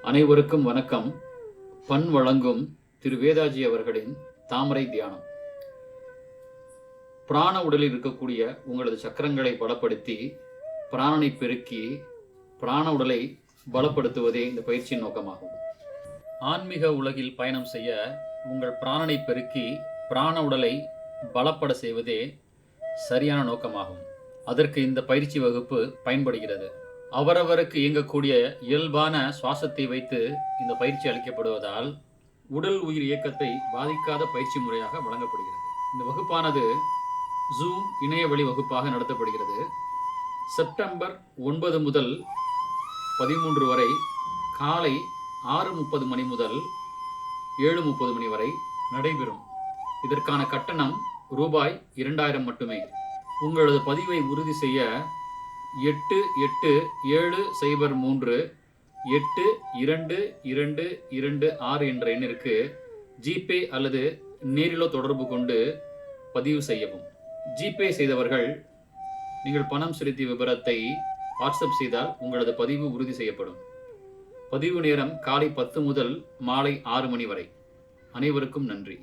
அனைவருக்கும் வணக்கம். பண் வழங்கும் திரு வேதாஜி அவர்களின் தாமரை தியானம். பிராண உடலில் இருக்கக்கூடிய உங்களது சக்கரங்களை பலப்படுத்தி பிராணனை பெருக்கி பிராண உடலை பலப்படுத்துவதே இந்த பயிற்சியின் நோக்கமாகும். ஆன்மீக உலகில் பயணம் செய்ய உங்கள் பிராணனை பெருக்கி பிராண உடலை பலப்பட செய்வதே சரியான நோக்கமாகும். அதற்கு இந்த பயிற்சி வகுப்பு பயன்படுகிறது. அவரவருக்கு இயங்கக்கூடிய இயல்பான சுவாசத்தை வைத்து இந்த பயிற்சி அளிக்கப்படுவதால் உடல் உயிர் இயக்கத்தை பாதிக்காத பயிற்சி முறையாக வழங்கப்படுகிறது. இந்த வகுப்பானது ஜூம் இணையவழி வகுப்பாக நடத்தப்படுகிறது. செப்டம்பர் 9 முதல் 13 வரை காலை 6:30 மணி முதல் 7:30 மணி வரை நடைபெறும். இதற்கான கட்டணம் ரூபாய் 2000 மட்டுமே. உங்களது பதிவை உறுதி செய்ய 8870382226 என்ற எண்ணிற்கு ஜிபே அல்லது நேரிலோ தொடர்பு கொண்டு பதிவு செய்யவும். ஜிபே செய்தவர்கள் நீங்கள் பணம் செலுத்திய விவரத்தை வாட்ஸ்அப் செய்தால் உங்களது பதிவு உறுதி செய்யப்படும். பதிவு நேரம் காலை 10 முதல் மாலை 6 மணி வரை. அனைவருக்கும் நன்றி.